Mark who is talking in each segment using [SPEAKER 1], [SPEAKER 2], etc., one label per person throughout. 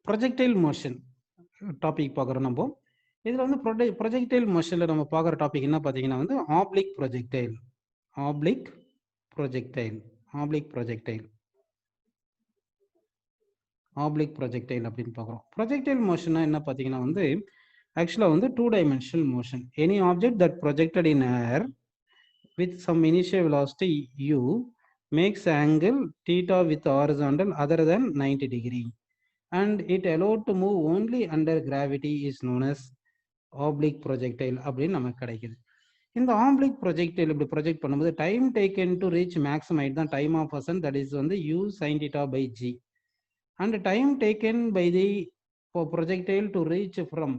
[SPEAKER 1] Projectile motion topic பார்க்குறோம் நம்ம. இதில் வந்து ப்ரொஜெக்டைல் மோஷனில் நம்ம பார்க்குற டாபிக் என்ன பார்த்தீங்கன்னா வந்து oblique projectile. Oblique projectile oblique projectile oblique projectile அப்படின்னு பார்க்குறோம். ப்ரொஜெக்டைல் மோஷன்னா என்ன பார்த்தீங்கன்னா வந்து ஆக்சுவலாக வந்து 2 dimensional motion. Any object that projected in air with some initial velocity u makes angle theta with horizontal other than 90 degree and it allowed to move only under gravity is known as oblique projectile அப்படின்னு நமக்கு கிடைக்குது. இந்த oblique projectile இப்படி project பண்ணும்போது time taken to reach maximum height தான் time of ascent, that is வந்து u sin theta by g, and time taken by the projectile to reach from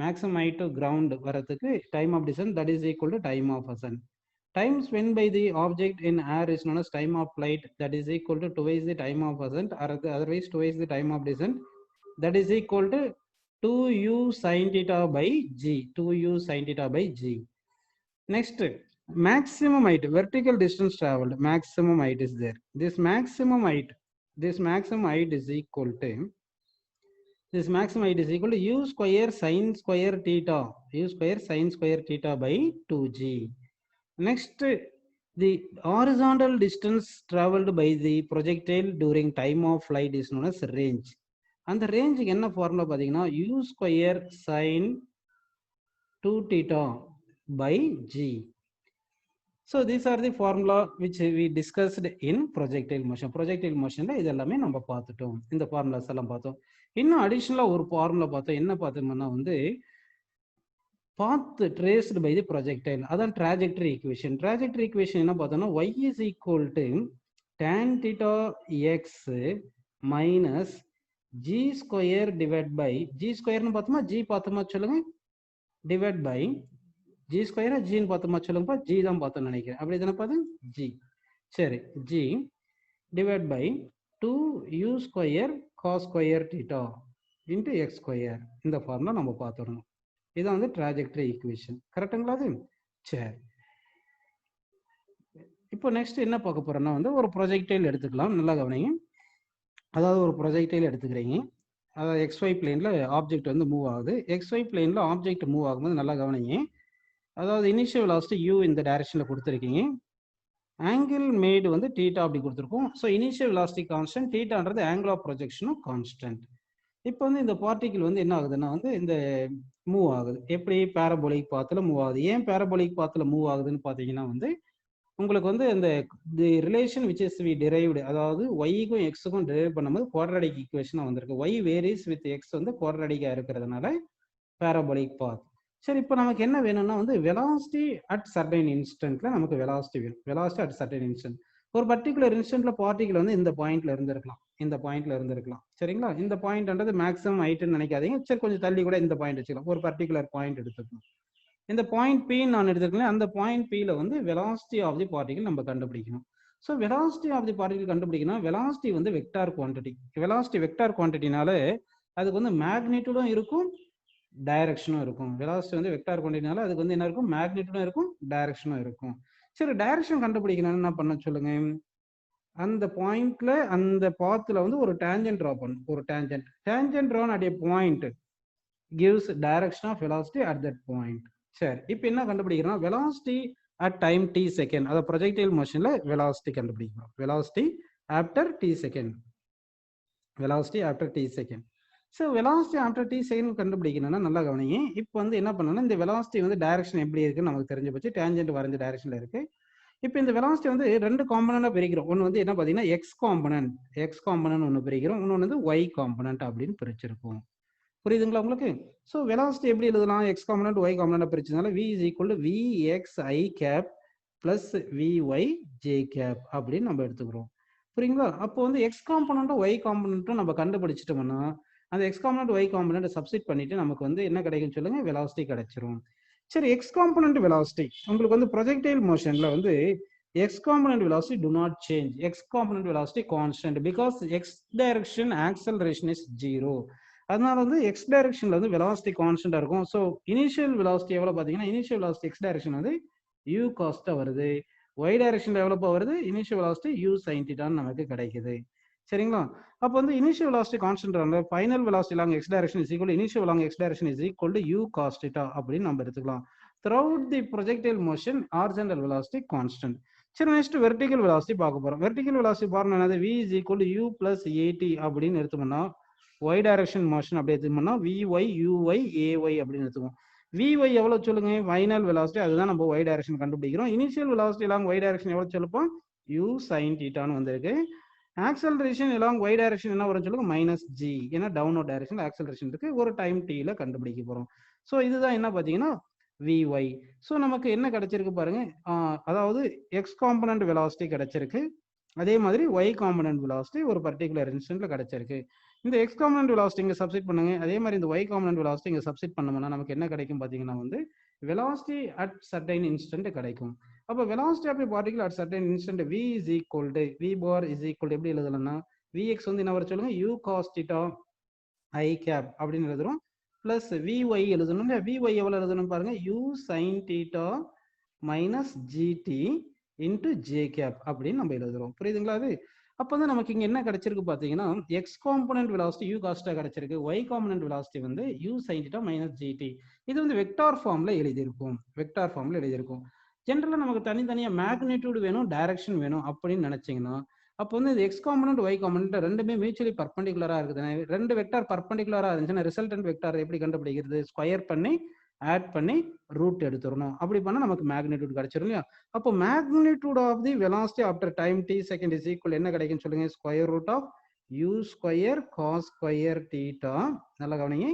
[SPEAKER 1] maximum height to ground வரதுக்கு time of descent, that is equal to time of ascent. Time spent by the object in air is known as time of flight, that is equal to twice the time of ascent, or otherwise twice the time of descent, that is equal to 2u sin theta by g. 2u sin theta by g. Next, maximum height, vertical distance traveled, maximum height is there. This maximum height is equal to u square sin square theta, u square sin square theta by 2g. Next, the horizontal distance traveled by the projectile during time of flight is known as range. And the range என்ன formula பார்த்தீங்கன்னா u square sin 2 theta by g. So these are the formula which we discussed in projectile motion. Projectile motionல இது எல்லாமே நம்ம பார்த்துட்டோம். இந்த formulas எல்லாம் பார்த்தோம். இன்னும் அடிஷனலா ஒரு ஃபார்முலா பார்த்தோம். என்ன பார்த்தோம்னா வந்து path traced by the projectile, அதான் trajectory equation. Trajectory equation என்ன பார்த்தோம்னா y is equal to tan theta x minus g square divided by g square னு பார்த்தோமா g பார்த்தோமா சொல்லுங்க, divide by g square g னு பார்த்தோமா சொல்லுங்கப்பா, g தான் பார்த்தோம்னு நினைக்கிறேன். அப்படி தானே பார்த்தோம் g. சரி, g divide by 2u square cos square theta into x square. இந்த ஃபார்முலா நம்ம பார்த்துடணும். இதான் வந்து ட்ராஜெக்டரி ஈக்குவேஷன். கரெக்டுங்களா? அது சரி. இப்போ நெக்ஸ்ட் என்ன பார்க்க போறோம்னா வந்து ஒரு ப்ரொஜெக்டைல் எடுத்துக்கலாம். நல்லா கவனிங்க. அதாவது ஒரு ப்ரொஜெக்டைல் எடுத்துக்கிறீங்க. அதாவது XY பிளேன்ல ஆப்ஜெக்ட் வந்து மூவ் ஆகுது. XY பிளேன்ல ஆப்ஜெக்ட் மூவ் ஆகும்போது நல்லா கவனிங்க. அதாவது இனிஷியல் வெலாசிட்டி u இந்த டைரக்ஷன்ல கொடுத்துருக்கீங்க. ஆங்கிள் மேடு வந்து தீட்டா அப்படி கொடுத்துருக்கோம். ஸோ இனிஷியல் வெலாசிட்டி கான்ஸ்டன்ட், தீட்டான்றது ஆங்கிள் ஆஃப் ப்ரொஜெக்ஷனும் கான்ஸ்டன்ட். இப்போ வந்து இந்த பார்ட்டிகிள் வந்து என்ன ஆகுதுன்னா வந்து இந்த மூவ் ஆகுது. எப்படி? பேரபோலிக் பாத்தில் மூவ் ஆகுது. ஏன் பேரபோலிக் பாத்தில் மூவ் ஆகுதுன்னு பார்த்தீங்கன்னா வந்து உங்களுக்கு வந்து இந்த relation which is we derived, அதாவது ஒய்க்கும் எக்ஸுக்கும் டிரைவ் பண்ணும்போது குவாட்ராடிக் ஈக்குவேஷனாக வந்திருக்கு. ஒய் வேரிஸ் வித் எக்ஸ் வந்து குவாட்ராடிக்காக இருக்கிறதுனால பேரபோலிக் பாத். சரி, இப்போ நமக்கு என்ன வேணும்னா வந்து வெலாசிட்டி அட் சர்டைன் இன்ஸ்டன்ட்ல நமக்கு வெலாசிட்டி வேணும். Velocity at certain instant. ஒரு பர்டிகுலர் இன்ஸ்டன்ட்ல பார்ட்டிகிள் வந்து இந்த பாயிண்ட்ல இருந்திருக்கலாம், இந்த பாயிண்ட்ல இருந்திருக்கலாம். சரிங்களா? இந்த பாயிண்ட்ன்றது மேக்ஸிமம் ஹைட்னு நினைக்காதீங்க. சரி, கொஞ்சம் தள்ளி கூட இந்த பாயிண்ட் வச்சுக்கலாம். ஒரு பர்டிகுலர் பாயிண்ட் எடுத்துக்கணும். இந்த பாயிண்ட் பி நான் எடுத்துக்கலாம். அந்த பாயிண்ட் பியில் வந்து வெலாசிட்டி ஆஃப் தி பார்ட்டிகிள் நம்ம கண்டுபிடிக்கணும். So velocity of the particle கண்டுபிடிக்கணும். வெலாசிட்டி வந்து வெக்டார் குவான்டிட்டி. வெலாசிட்டி வெக்டார் குவான்டிட்டினால அதுக்கு வந்து மேக்னிடியூடும் இருக்கும், டைரக்ஷனும் இருக்கும். வெலாசிட்டி வந்து வெக்டார் குவான்டிட்டினால அதுக்கு வந்து என்ன இருக்கும்? மேக்னிடியூடும் இருக்கும், டைரக்ஷனும் இருக்கும். சரி, டைரக்ஷன் கண்டுபிடிக்கணும்னு என்ன பண்ண சொல்லுங்க. அந்த பாயிண்ட்ல அந்த பாத்துல வந்து ஒரு டேஞ்சன்ட் டிரா பண்ணும். ஒரு tangent drawn at a point gives direction of velocity at that point. சரி, இப்போ என்ன கண்டுபிடிக்கிறோம்? Velocity at time t second. அதாவது ப்ரொஜெக்டைல் மோஷன்ல வெலாசிட்டி கண்டுபிடிக்கிறோம். Velocity after t second. Velocity after t second. So velocity after t second கண்டுபிடிக்கணும்னா நல்லா கவனிங்க. இப்போ வந்து என்ன பண்ணணும்னா இந்த வெலாசிட்டி வந்து டைரக்ஷன் எப்படி இருக்குன்னு நமக்கு தெரிஞ்சு போச்சு. டேஞ்சன்ட் வரைஞ்ச டைரக்ஷன்ல இருக்கு. இப்போ இந்த வெலாசிட்டி வந்து ரெண்டு காம்பனண்டா பிரிக்கிறோம். ஒன்று வந்து என்ன பார்த்தீங்கன்னா எக்ஸ் காம்பனன்ட் ஒன்று பிரிக்கிறோம். இன்னொன்று வந்து ஒய் காம்பனன்ட் அப்படின்னு பிரிச்சிருக்கோம். புரியுதுங்களா உங்களுக்கு? ஸோ வெலாசிட்டி எப்படி எழுதலாம்? எக்ஸ் காம்பனன்ட் ஒய் காம்பனண்டா பிரிச்சதுனால v is equal to vxi cap plus vy j cap அப்படின்னு நம்ம எடுத்துக்கிறோம். புரியுங்களா? அப்போ வந்து எக்ஸ் காம்பனண்ட்டும் ஒய் காம்பனண்ட்டும் நம்ம கண்டுபிடிச்சிட்டோம்னா அந்த x component y component substitute பண்ணிட்டு நமக்கு வந்து என்ன கிடைக்கும்னு சொல்லுங்க? வெலாசிட்டி கிடைச்சிரும். சரி, எக்ஸ் காம்பனண்ட் வெலாசிட்டி உங்களுக்கு வந்து ப்ரொஜெக்டைல் மோஷன்ல வந்து X component velocity do not change. X component velocity constant because X direction acceleration is 0. அதனால வந்து எக்ஸ் டைரக்ஷன்ல வந்து வெலாசிட்டி கான்ஸ்டன்டா இருக்கும். ஸோ இனிஷியல் வெலாசிட்டி எவ்வளவு பார்த்தீங்கன்னா இனிஷியல் வெலாசிட்டி எக்ஸ் டைரக்ஷன் வந்து u காஸ்டா வருது. ஒய் டைரக்ஷன்ல எவ்வளவு வருது? இனிஷியல் வெலாசிட்டி u sin θ நமக்கு கிடைக்குது. சரிங்களா? அப்போ வந்து initial velocity constant final velocity along x direction is equal to initial along x direction is equal to u cos theta அப்படின்னு நம்ம எடுத்துக்கலாம். Throughout the projectile motion horizontal velocity constant. சரி, next vertical velocity பார்க்க போறோம். Vertical velocity பாருங்க என்னது, v is equal to u plus at அப்படின்னு எடுத்துக்கோம்னா y direction motion அப்படி எடுத்துக்கோம்னா vy uy ay அப்படின்னு எடுத்துக்கோம். vy எவ்வளவு சொல்லுங்க, ஃபைனல் வெலாசிட்டி, அதுதான் நம்ம y டைரக்ஷன் கண்டுபிடிக்கிறோம். Initial velocity along y direction எவ்வளவு சொல்லுப்போம், u sin thetaன்னு வந்திருக்கு. ஆக்சலரேஷன் along y டைரக்ஷன் என்ன வரும் சொல்லுங்க, மைனஸ் ஜி, ஏன்னா டவுன்வர்ட் டைரக்ஷன் ஆக்சலரேஷன் இருக்கு, ஒரு டைம் ல கண்டுபிடிக்க போறோம். ஸோ இதுதான் என்ன பார்த்தீங்கன்னா vy. ஸோ நமக்கு என்ன கிடைச்சிருக்கு பாருங்க, அதாவது எக்ஸ் காம்பனன்ட் வெலாசிட்டி கிடைச்சிருக்கு, அதே மாதிரி y காம்பனன்ட் வெலாசிட்டி ஒரு பர்டிகுலர் இன்ஸ்டன்ட்ல கிடைச்சிருக்கு. இந்த எக்ஸ் காம்பனன்ட் வெலாசிட்டி இங்க சப்ஸ்டிட் பண்ணுங்க, அதே மாதிரி இந்த y காம்பனன்ட் வெலாசிட்டி இங்க சப்ஸ்டிட் பண்ணோம்னா நமக்கு என்ன கிடைக்கும் பார்த்தீங்கன்னா வந்து வெலாசிட்டி அட் சர்டைன் இன்ஸ்டன்ட் கிடைக்கும். அப்போ velocity of particle at certain instant v is equal to v bar is equal to எப்படி எழுதலாம்னா vx வந்து என்ன வர சொல்லுங்க, u cos theta i cap அப்படின்னு எழுதுறோம், பிளஸ் vy எழுதணும். vy எவ்வளவு எழுதணும் பாருங்க, u sin theta minus gt into j cap அப்படின்னு நம்ம எழுதுறோம். புரியுதுங்களா? அது அப்போ வந்து நமக்கு இங்க என்ன கிடைச்சிருக்கு பாத்தீங்கன்னா X component velocity u cos theta கிடைச்சிருக்கு, y காம்பனன்ட் வெலாசிட்டி வந்து u sin theta minus gt. இது வந்து வெக்டார் ஃபார்ம்ல எழுதியிருக்கும், வெக்டார் ஃபார்ம்ல எழுதியிருக்கும். ஜென்ரலா நமக்கு தனித்தனியா மேக்னிடியூட் வேணும், டைரக்ஷன் வேணும் அப்படின்னு நினைச்சீங்கன்னா அப்போ வந்து இது எக்ஸ் காம்பனன்ட் y காம்பனன்ட் ரெண்டுமே மியூச்சுவலி பர்பண்டிகுலரா இருக்குது. ரெண்டு வெக்டார் பர்பண்டிகுலரா இருந்துச்சுன்னா ரிசல்டன்ட் வெக்டார் எப்படி கண்டுபிடிக்கிறது, ஸ்கொயர் பண்ணி ஆட் பண்ணி ரூட் எடுத்துடணும். அப்படி பண்ணா நமக்கு மேக்னிடியூட் கிடைச்சிரும் இல்லையா? அப்போ magnitude of the velocity after time t second is equal என்ன கிடைக்குன்னு சொல்லுங்க, square root of u square cos square theta, நல்லா கவனிங்க,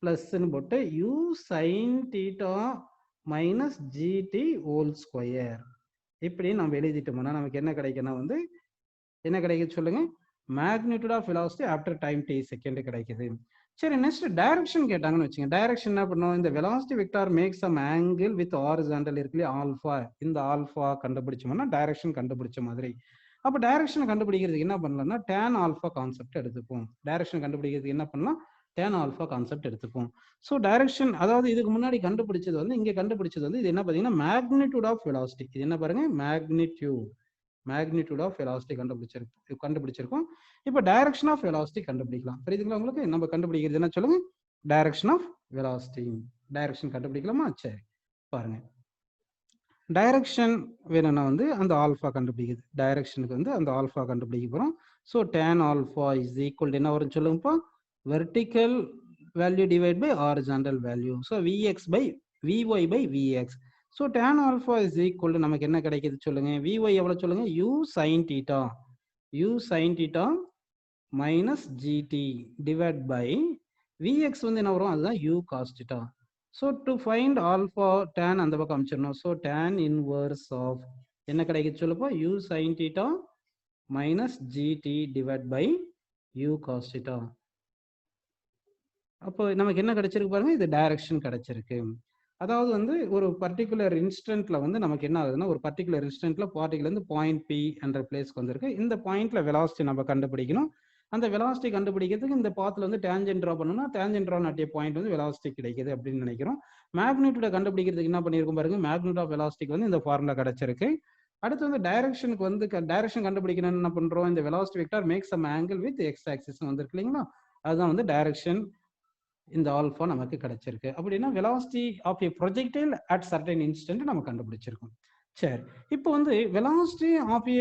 [SPEAKER 1] பிளஸ்ன்னு போட்டு u sine theta minus gt whole square இப்படி நம்ம எழுதிட்டோம்னா நமக்கு என்ன கிடைக்குன்னா வந்து என்ன கிடைக்குது சொல்லுங்க, magnitude of velocity after time t second கிடைக்குது. சரி, நெக்ஸ்ட் டைரக்ஷன் கேட்டாங்கன்னு வச்சுங்க, டைரக்ஷன் என்ன பண்ணும், இந்த velocity vector make some angle with horizontal இருக்குல்லையா ஆல்ஃபா, இந்த ஆல்ஃபா கண்டுபிடிச்சோம்னா டைரக்ஷன் கண்டுபிடிச்ச மாதிரி. அப்போ டைரக்ஷன் கண்டுபிடிக்கிறதுக்கு என்ன பண்ணலாம்னா டேன் ஆல்ஃபா கான்செப்ட் எடுத்துப்போம். டைரக்ஷன் கண்டுபிடிக்கிறதுக்கு என்ன பண்ணலாம், டேன் ஆல்ஃபா கான்செப்ட் எடுத்துப்போம். ஸோ டைரக்ஷன் அதாவது இதுக்கு முன்னாடி கண்டுபிடிச்சது வந்து இங்க கண்டுபிடிச்சது வந்து இது என்ன பார்த்தீங்கன்னா மேக்னிடியூட் ஆஃப் வெலாசிட்டி. இது என்ன பாருங்க, மேக்னிடியூட் ஆஃப் வெலாசிட்டி கண்டுபிடிச்சிருக்கோம். இப்போ டைரக்ஷன் ஆஃப் வெலாசிட்டி கண்டுபிடிக்கலாம். புரியுதுங்களா உங்களுக்கு? நம்ம கண்டுபிடிக்கிறது என்ன சொல்லுங்க, டைரக்ஷன் ஆஃப் வெலாசிட்டி. டைரக்ஷன் கண்டுபிடிக்கலாமா? சரி பாருங்க, டைரக்ஷன் வேணும்னா வந்து அந்த ஆல்ஃபா கண்டுபிடிக்குது, டைரக்ஷனுக்கு வந்து அந்த ஆல்ஃபா கண்டுபிடிக்க போறோம். So tan alpha is equal என்ன வரும் சொல்லுங்கப்பா, vertical value divide by horizontal value. So vx by vy by vx. So tan alpha is equal நமக்கு என்ன கிடைக்குது சொல்லுங்க, vy எவ்வளவு சொல்லுங்க, u sin theta minus gt divide by vx வந்து என்ன வரும், அதுதான் u cos theta. So to find alpha tan அந்த பக்கம் அமைச்சிடணும். ஸோ tan இன்வர்ஸ் ஆஃப் என்ன கிடைக்குது சொல்லுப்போ, u sin theta minus gt divide by u cos theta. அப்போ நமக்கு என்ன கிடைச்சிருக்கு பாருங்க, இது டைரக்ஷன் கிடைச்சிருக்கு. அதாவது வந்து ஒரு பர்டிகுலர் இன்ஸ்டன்ட்ல வந்து நமக்கு என்ன ஆகுதுன்னா ஒரு பர்டிகுலர் இன்ஸ்டன்ட்ல பார்ட்டிகல் வந்து பாயிண்ட் பி என்ற பிளேஸ்க்கு வந்திருக்கு. இந்த பாயிண்ட்ல வெலாசிட்டி நம்ம கண்டுபிடிக்கணும். அந்த வெலாசிட்டி கண்டுபிடிக்கிறதுக்கு இந்த பாத்துல வந்து டேஞ்சென்ட் ட்ரா பண்ணணும்னா டேஞ்சென்ட் ட்ரா நட்டிய பாயிண்ட் வந்து வெலாசிட்டி கிடைக்குது அப்படின்னு நினைக்கிறோம். மேக்னிடியூட கண்டுபிடிக்கிறதுக்கு என்ன பண்ணியிருக்கும் பாருங்க, மேக்னிடியூட் ஆஃப் வெலாசிட்டிக்கு வந்து இந்த ஃபார்முலா கிடைச்சிருக்கு. அடுத்து வந்து டைரக்ஷனுக்கு வந்து டைரக்ஷன் கண்டுபிடிக்கணும்னு என்ன பண்றோம், இந்த velocity vector make some angle with x axis வந்திருக்கு இல்லைங்களா, அதுதான் வந்து டைரக்ஷன். இந்த ஆல்ஃபா நமக்கு கிடைச்சிருக்கு. அப்படின்னா velocity of a projectile at certain instant நம்ம கண்டுபிடிச்சிருக்கோம். சரி, இப்போ வந்து velocity of a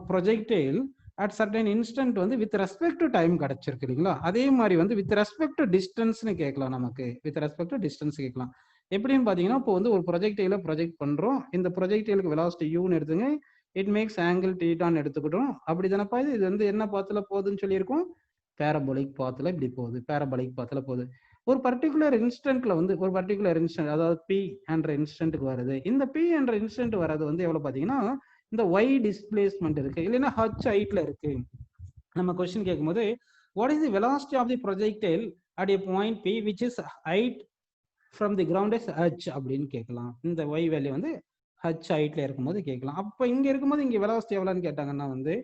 [SPEAKER 1] projectile at certain instant வந்து வித் ரெஸ்பெக்ட் டு டைம் கிடைச்சிருக்கு இல்லைங்களா, அதே மாதிரி வந்து வித் ரெஸ்பெக்ட் டு டிஸ்டன்ஸ்னு கேட்கலாம். நமக்கு வித் ரெஸ்பெக்ட் டு டிஸ்டன்ஸ் கேட்கலாம். எப்படின்னு பார்த்தீங்கன்னா இப்போ வந்து ஒரு ப்ரொஜெக்டைல ப்ரொஜெக்ட் பண்றோம், இந்த ப்ரொஜெக்டைலுக்கு வெலாசிட்டி யூன்னு எடுத்துங்க, இட் மேக்ஸ் ஆங்கிள் தீட்டான்னு எடுத்துக்கிட்டோம். அப்படி தானப்பா, இது வந்து என்ன பாத்துல போகுதுன்னு சொல்லியிருக்கோம், பேரபோலிக் பாத்துல இப்படி போகுது, பேரபோலிக் பாத்துல போகுது. ஒரு பர்டிகுலர் இன்ஸ்டன்ட்ல வந்து ஒரு பர்டிகுலர் இன்ஸ்டன்ட் அதாவது பி என்ற இன்ஸ்டன்ட்டுக்கு வருது. இந்த பி என்ற இன்ஸ்டன்ட் வர்றது வந்து எவ்வளவு பாத்தீங்கன்னா இந்த ஒய் டிஸ்பிளேஸ்மெண்ட் இருக்கு இல்லைன்னா ஹச் ஹைட்ல இருக்கு. நம்ம கொஸ்டின் கேட்கும்போது what is the velocity of the projectile at a point P which is height from the ground is H அப்படின்னு கேட்கலாம். இந்த ஒய் வேல்யூ வந்து ஹச் ஹைட்ல இருக்கும்போது கேட்கலாம். அப்ப இங்க இருக்கும்போது இங்க வெலாசிட்டி எவ்வளவுன்னு கேட்டாங்கன்னா வந்து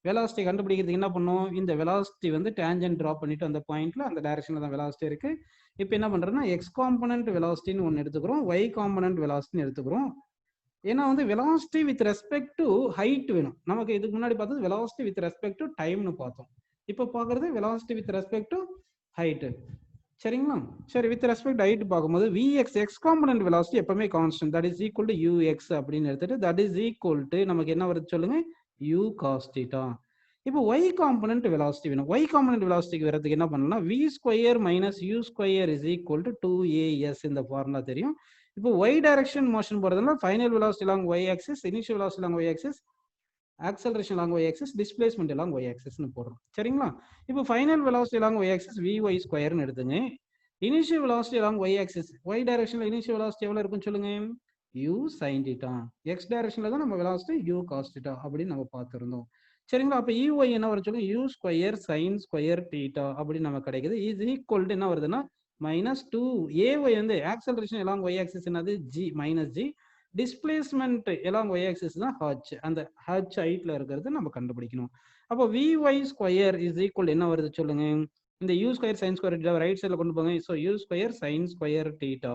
[SPEAKER 1] வெலாசிட்டி கண்டுபிடிக்கிறதுக்கு என்ன பண்ணும், இந்த வெலாசிட்டி வந்து டேஞ்சென்ட் ட்ரா பண்ணிட்டு அந்த பாயிண்ட்ல அந்த டைரக்ஷன்ல தான் வெலாசிட்டி இருக்கு. இப்போ என்ன பண்றோம்னா எக்ஸ் காம்பனன்ட் வெலாசிட்டின்னு ஒன்று எடுத்துக்கிறோம், ஒய் காம்பனன்ட் வெலாசிட்டின்னு எடுத்துக்கிறோம். ஏன்னா வந்து velocity with respect to height வேணும் நமக்கு. இதுக்கு முன்னாடி பார்த்தது வெலாசிட்டி வித் ரெஸ்பெக்ட் டு டைம்னு பார்த்தோம். இப்போ பார்க்கறது velocity with respect to height. சரிங்களா? சரி, வித் ரெஸ்பெக்ட் ஹைட் பார்க்கும்போது vx எக்ஸ் காம்பனன்ட் வெலாசிட்டி எப்பவுமே constant, that is equal to ux அப்படின்னு எடுத்துட்டு தட் இஸ் ஈக்குவல் டு நமக்கு என்ன வருது சொல்லுங்க, u cos θ. இப்போ y காம்பனன்ட் வெலாசிட்டி வேணும். y காம்பனன்ட் வெலாசிட்டிக்கு வரதுக்கு என்ன பண்ணலாம், v square minus u square is equal to 2as. இந்த ஃபார்முலா தெரியும். இப்போ y டைரக்ஷன் மோஷன் போறதுனால final velocity along y axis, initial velocity along y axis, acceleration along y axis, displacement along y axis னு போடுறோம். சரிங்களா? இப்போ final velocity along y axis vy square னு எடுத்துங்க. Initial velocity along y axis, y டைரக்ஷன்ல initial velocity எவ்வளவு இருக்குன்னு சொல்லுங்க, u sin θ. x டைரக்ஷன்ல தான் நம்ம வெலாசிட்டி u cos θ அப்படி நம்ம பார்த்திருந்தோம். சரிங்களா? அப்ப ey என்ன வரும் சொல்லுங்க, u ஸ்கொயர் sin ஸ்கொயர் θ அப்படி நமக்கு கிடைக்குது. இஸ் ஈக்குவல் டு என்ன வருதுன்னா மைனஸ் 2 ay வந்து ஆக்சலரேஷன் along y axis என்னது g minus g, displacement along y axis தான் h. அந்த h ஹைட்ல இருக்கிறது நம்ம கண்டுபிடிக்கணும். அப்போ vy ஸ்கொயர் இஸ் ஈக்குவல் என்ன வருது சொல்லுங்க, இந்த u square sin square θ right சைடுல கொண்டு போங்க. So u square sin square θ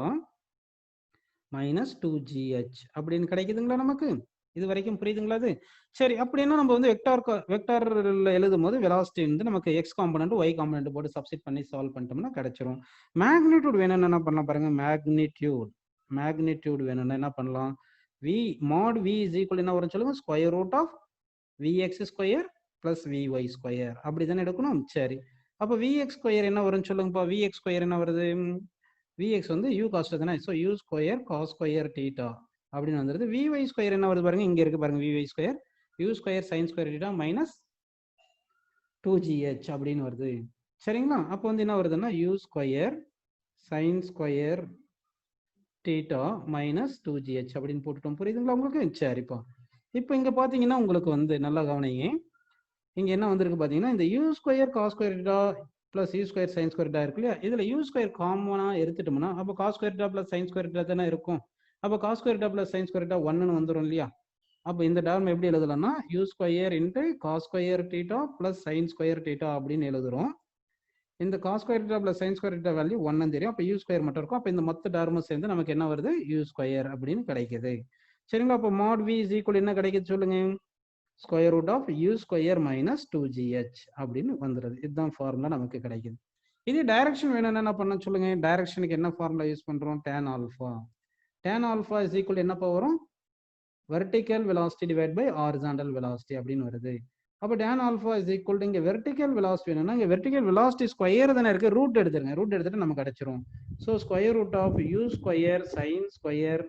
[SPEAKER 1] minus 2gh அப்படின்னு கிடைக்குதுங்களா நமக்கு? இது வரைக்கும் புரியுதுங்களா? அது சரி. அப்படின்னா நம்ம வந்து வெக்டார்ல எழுதும் போது வெலாசிட்டி வந்து நமக்கு எக்ஸ் காம்பனன்ட் ஒய் காம்பனன்ட் போட்டு சப்ஸ்டிட் பண்ணி சால்வ் பண்ணிட்டோம்னா கிடைச்சிரும். மேக்னிடியூட் வேணும்னா என்ன பண்ணலாம் பாருங்க, மேக்னிடியூட் வேணும்னா என்ன பண்ணலாம், v mod v is equal என்ன வரும் சொல்லுங்க, square root of vx square plus vy square அப்படிதானே எடுக்கணும். சரி, அப்போ vx ஸ்கொயர் என்ன வரும்னு சொல்லுங்கப்பா, vx ஸ்கொயர் என்ன வருது, vx வந்து u cos தானே, so u square cos square θ அப்படின்னு வந்துருது. vy ஸ்கொயர் என்ன வருது பாருங்க, இங்க இருக்கு பாருங்க, vy square u square sin square θ minus 2gh அப்படின்னு வருது. சரிங்களா? அப்போ வந்து என்ன வருதுன்னா u square sin square θ minus 2gh அப்படின்னு போட்டுட்டோம். புரியுதுங்களா உங்களுக்கு? சரிப்பா. இப்போ இங்க பாத்தீங்கன்னா உங்களுக்கு வந்து நல்லா கவனிங்க, இங்க என்ன வந்திருக்கு பாத்தீங்கன்னா இந்த u square cos square θ plus u square sin square θ இருக்கு இல்லையா, இதுல u ஸ்கொயர் காமனா எடுத்துட்டோம்னா அப்போ cos square θ plus sin square θ தானே இருக்கும். அப்போ cos square θ plus sin square θ 1ன்னு வந்துடும் இல்லையா. அப்போ இந்த டேர்ம் எப்படி எழுதலாம்னா u square into cos square θ plus sin square θ அப்படின்னு எழுதுறோம். இந்த cos square θ plus sin square θ value 1ன்னு தெரியும். அப்போ u ஸ்கொயர் மட்டும் இருக்கும். அப்போ இந்த மொத்த டேர்மும் சேர்ந்து நமக்கு என்ன வருது, u ஸ்கொயர் அப்படின்னு கிடைக்குது. சரிங்களா? அப்போ mod v is equal என்ன கிடைக்குது சொல்லுங்க, square root of u square minus 2gh அப்படின்னு வந்துடுது. இதுதான் ஃபார்முலா நமக்கு கிடைக்குது. இது டைரக்ஷன் வேணும்னா என்ன பண்ண சொல்லுங்க, டைரக்ஷனுக்கு என்ன ஃபார்முலா யூஸ் பண்றோம், tan alpha. tan alpha is equal என்னப்பா வரும், vertical velocity divide by horizontal velocity அப்படின்னு வருது. அப்போ tan alpha is equal to இங்க வெர்டிக்கல் வெலாசிட்டி வேணும்னா இங்க வெர்டிக்கல் வெலாசிட்டி ஸ்கொயர் தானே இருக்கு, ரூட் எடுத்துருங்க. ரூட் எடுத்துட்டு நமக்கு கிடைச்சிரும். So square root of u square sin square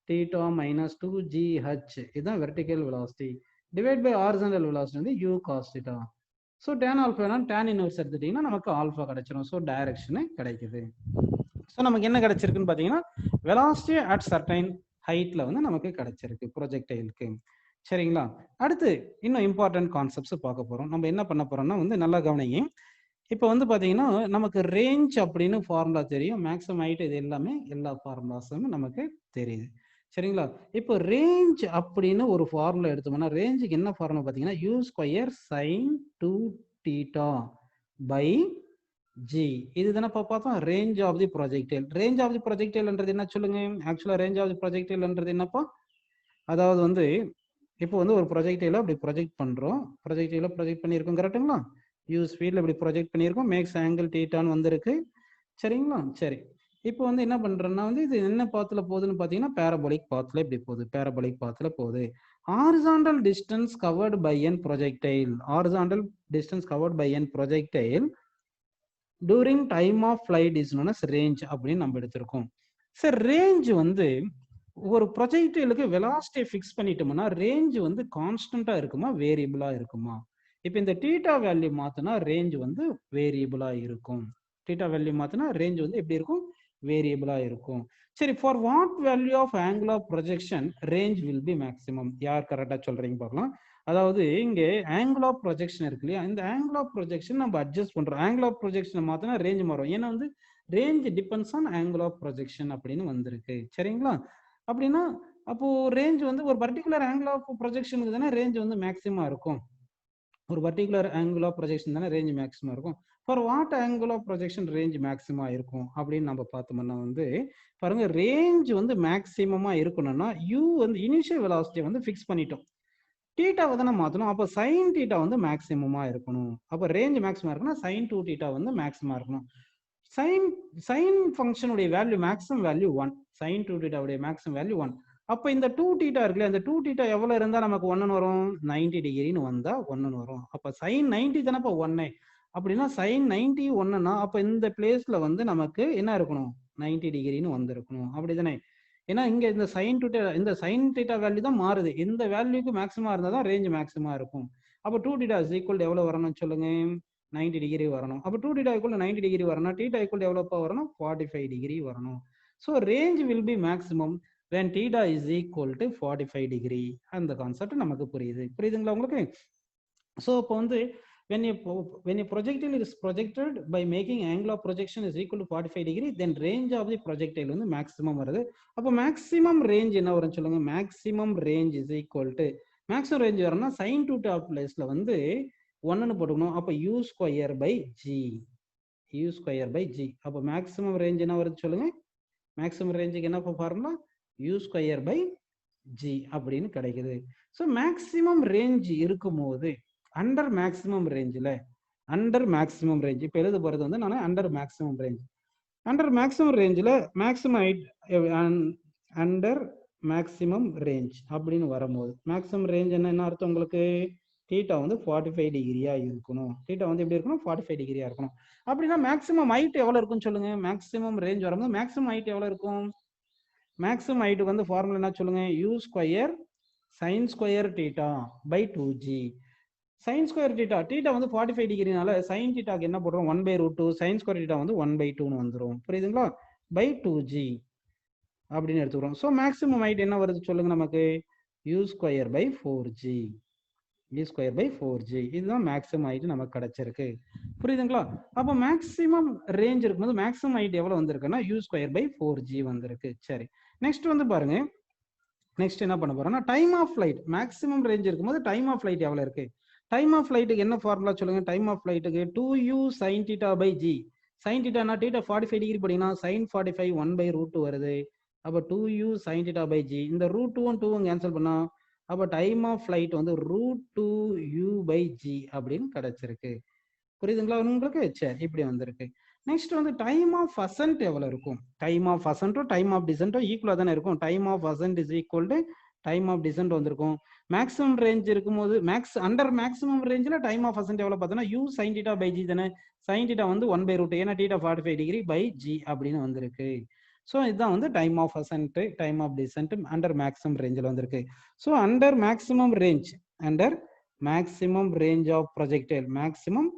[SPEAKER 1] θ minus 2gh இதுதான் vertical velocity divide by horizontal velocity வந்து u cos θ. So tan alpha tan inverse எடுத்துட்டீங்கன்னா நமக்கு ஆல்பா கிடைச்சிரும். ஸோ டைரக்ஷனு கிடைக்குது. ஸோ நமக்கு என்ன கிடைச்சிருக்குன்னு பார்த்தீங்கன்னா வெலாசிட்டி அட் சர்டைன் ஹைட்ல வந்து நமக்கு கிடைச்சிருக்கு ப்ரொஜெக்டைலுக்கு. சரிங்களா? அடுத்து இன்னும் இம்பார்ட்டன்ட் கான்செப்ட்ஸ் பார்க்க போறோம். நம்ம என்ன பண்ண போறோம்னா வந்து நல்லா கவனிங்க. இப்போ வந்து பார்த்தீங்கன்னா நமக்கு ரேஞ்ச் அப்படின்னு ஃபார்முலா தெரியும், மேக்ஸிமம் ஹைட், இது எல்லாமே எல்லா ஃபார்முலாஸும் நமக்கு தெரியுது. சரிங்களா? இப்போ ரேஞ்ச் அப்படின்னு ஒரு ஃபார்முலா எடுத்தோம்னா ரேஞ்சுக்கு என்ன ஃபார்முலா பார்த்தீங்கன்னா u square sin 2θ by g. இது தானே பார்த்தோம் range of the projectile. Range of the ப்ரொஜெக்டைல்ன்றது என்ன சொல்லுங்க, ஆக்சுவலா ரேஞ்ச் ஆஃப் தி ப்ரொஜெக்டைல்ன்றது என்னப்பா, அதாவது வந்து இப்போ வந்து ஒரு ப்ரொஜெக்டைல அப்படி ப்ரொஜெக்ட் பண்றோம், ப்ரொஜெக்டைல ப்ரொஜெக்ட் பண்ணியிருக்கோம் கரெக்டுங்களா, u ஸ்பீட்ல இப்படி ப்ரொஜெக்ட் பண்ணியிருக்கோம், மேக்ஸ் ஆங்கிள் θன்னு வந்திருக்கு. சரிங்களா? சரி, இப்போ வந்து என்ன பண்றோம்னா வந்து இது என்ன பாத்துல போகுதுன்னு பாத்தீங்கன்னா பேரபோலிக் பாத்துல இப்படி போகுது, பேரபோலிக் பாத்துல போகுது. Horizontal distance covered by an projectile, horizontal distance covered by an projectile during time of flight is known as range அப்படின்னு நம்ம எடுத்திருக்கோம். சார் ரேஞ்ச் வந்து ஒரு ப்ரொஜெக்டைலுக்கு வெலாசிட்டி ஃபிக்ஸ் பண்ணிட்டோம்னா ரேஞ்ச் வந்து கான்ஸ்டன்டா இருக்குமா வேரியபிளா இருக்குமா? இப்போ இந்த θ வேல்யூ மாத்தினா ரேஞ்ச் வந்து வேரியபிளா இருக்கும். θ வேல்யூ மாத்தினா ரேஞ்ச் வந்து எப்படி இருக்கும், வேரியபிளா இருக்கும். சரி, for what value of angle of projection range will be maximum, யார் கரெக்டா சொல்றீங்க பார்க்கலாம். அதாவது இங்க ஆங்கிள் ஆஃப் ப்ரொஜெக்ஷன் இருக்கு இல்லையா, இந்த ஆங்கிள் ஆஃப் ப்ரொஜெக்ஷன் நம்ம அட்ஜஸ்ட் பண்றோம். ஆங்கிள் ஆஃப் ப்ரொஜெக்ஷன் மாத்தினா ரேஞ்ச் மாறும். ஏன்னா வந்து range depends on angle of projection அப்படின்னு வந்திருக்கு. சரிங்களா? அப்படின்னா அப்போ ரேஞ்ச் வந்து ஒரு பர்டிகுலர் ஆங்கிள் ஆஃப் ப்ரொஜெக்ஷனுக்கு தானே ரேஞ்ச் வந்து மேக்ஸிமம் இருக்கும். ஒரு பர்டிகுலர் ஆங்கிள் ஆஃப் ப்ரொஜெக்ஷன் தானே ரேஞ்ச் மேக்ஸிமம் இருக்கும். For what angle of projection range maximum இருக்கும் அப்படின்னு நம்ம பார்த்தோம்னா வந்து பாருங்க, ரேஞ்ச் வந்து மேக்ஸிமமா இருக்கணும்னா யூ வந்து இனிஷியல் வெலாசிட்டி வந்து ஃபிக்ஸ் பண்ணிட்டோம், தீட்டாவை தானே மாற்றணும். அப்போ சைன் தீட்டா வந்து மேக்ஸிமமா இருக்கணும். அப்போ ரேஞ்ச் மேக்ஸிமம் இருக்குன்னா சைன் 2 தீட்டா வந்து மேக்ஸிமம் இருக்கணும். சைன் சைன் ஃபங்க்ஷனுடைய வேல்யூ மேக்ஸிமம் வேல்யூ 1, சைன் 2 தீட்டாவுடைய மேக்ஸிமம் வேல்யூ 1. அப்போ இந்த 2 தீட்டா இருக்குல்ல, அந்த 2 தீட்டா எவ்வளோ இருந்தால் நமக்கு 1 வரும், 90 டிகிரின்னு வந்தால் 1 வரும். அப்போ சைன் 90 தானே இப்போ 1, அப்படின்னா சைன் 90 1னா அப்போ இந்த பிளேஸில் வந்து நமக்கு என்ன இருக்கணும், 90 டிகிரின்னு வந்திருக்கணும், அப்படி தானே. ஏன்னா இங்க இந்த சைன் டூ இந்த சைன் தீட்டா வேல்யூ தான் மாறுது, இந்த வேல்யூக்கு மேக்ஸிமா இருந்தால் தான் ரேஞ்ச் மேக்ஸிமா இருக்கும். அப்போ 2 தீட்டா இஸ் ஈக்குவல் எவ்வளோ வரணும்னு சொல்லுங்க, 90 டிகிரி வரணும். அப்போ 2 தீட்டா ஈக்குவல் 90 டிகிரி வரணும், தீட்டா ஈக்குவல் எவ்வளோப்பா வரணும், 45 டிகிரி வரணும். So range will be maximum when theta is equal to 45 degree. அந்த கான்செப்ட் நமக்கு புரியுதுங்களா உங்களுக்கு? ஸோ இப்போ வந்து when a projectile is projected by making angle of projection is equal to 45 degree, then range of the projectile வந்து maximum வருது. அப்போ maximum range என்ன வரும்னு சொல்லுங்க, maximum range is equal to maximum range வரணும்னா சைன் 2 டாப் பிளேஸ்ல வந்து 1ன்னு போட்டுக்கணும். அப்போ u square by g, u square by g. அப்போ மேக்ஸிமம் ரேஞ்ச் என்ன வருது சொல்லுங்க, மேக்ஸிமம் ரேஞ்சுக்கு என்ன formula, u square by g அப்படின்னு கிடைக்குது. ஸோ மேக்ஸிமம் ரேஞ்ச் இருக்கும் போது அண்டர் மேக்ஸிமம் ரேஞ்சில், அண்டர் மேக்ஸிமம் ரேஞ்ச் இப்போ எழுத போகிறது வந்து நான் under maximum range, under maximum ரேஞ்சில் maximum height under maximum range அப்படின்னு வரும்போது மேக்ஸிமம் ரேஞ்ச் என்ன அர்த்தம் உங்களுக்கு, தீட்டா வந்து 45 டிகிரியா இருக்கணும், தீட்டா வந்து எப்படி இருக்கணும், 45 டிகிரியா இருக்கணும். அப்படின்னா மேக்ஸிமம் ஹைட் எவ்வளோ இருக்குன்னு சொல்லுங்க, மேக்ஸிமம் ரேஞ்ச் வரும்போது மேக்ஸிமம் ஹைட் எவ்வளோ இருக்கும், மேக்ஸிமம் ஹைட்டுக்கு வந்து ஃபார்முலா என்ன சொல்லுங்க, u square sine square theta by 2g. Sine square theta, theta வந்து 45 டிகிரினால சைன் தீட்டாக்கு என்ன போடுறோம், 1/√2, சைன் ஸ்கொயர் தீட்டா வந்து 1/2ன்னு வந்துடும், புரியுதுங்களா, பை 2g அப்படின்னு எடுத்துக்கிறோம். ஸோ மேக்ஸிமம் ஹைட் என்ன வருது சொல்லுங்க நமக்கு, u square by 4g, u square by 4g. இதுதான் மேக்ஸிமம் ஹைட் நமக்கு கிடைச்சிருக்கு, புரியுதுங்களா. அப்போ மேக்ஸிமம் ரேஞ்ச் இருக்கும்போது மேக்ஸிமம் ஹைட் எவ்வளவு வந்திருக்குன்னா u ஸ்கொயர் பை 4g வந்திருக்கு. சரி, நெக்ஸ்ட் வந்து பாருங்க, நெக்ஸ்ட் என்ன பண்ண போறோம்னா time of flight, maximum range இருக்கும்போது டைம் ஆஃப் ஃபிளைட் எவ்வளவு இருக்கு, டைம் ஆஃப் ஃபிளைட்டுக்கு என்ன ஃபார்முலா சொல்லுங்க, டைம் ஆஃப் ஃபிளைட்டுக்கு 2u sin theta by g. sin theta theta 45 degree படினா sin 45 1/√2 வருது. அப்ப 2u sin theta by g, இந்த √2 2 கேன்சல் பண்ணா அப்ப டைம் ஆஃப் ஃபிளைட் வந்து √2u by g அப்படின்னு கிடைச்சிருக்கு, புரியுதுங்களா உங்களுக்கு. சரி, இப்படி வந்திருக்கு. நெக்ஸ்ட் வந்து டைம் ஆஃப் அசன்ட் எவ்வளவு இருக்கும், டைம் ஆஃப் அசன்ட்டும் டைம் ஆஃப் டிசன்ட்டும் ஈக்குவலா தானே இருக்கும், time of ascent is equal to time of descent வந்திருக்கும். மேக்ஸிமம் ரேஞ்ச் இருக்கும்போது அண்டர் மேக்ஸிமம் ரேஞ்சில் டைம் ஆஃப் அசன்ட் எவ்வளவு பார்த்தோன்னா u sin theta by g தானே, sin theta வந்து 1/√2, ஏன்னா theta 45 டிகிரி பை g அப்படின்னு வந்திருக்கு. ஸோ இதுதான் வந்து time of ascent, time of descent under maximum ரேஞ்சில் வந்திருக்கு. So under maximum range, under maximum range of projectile, maximum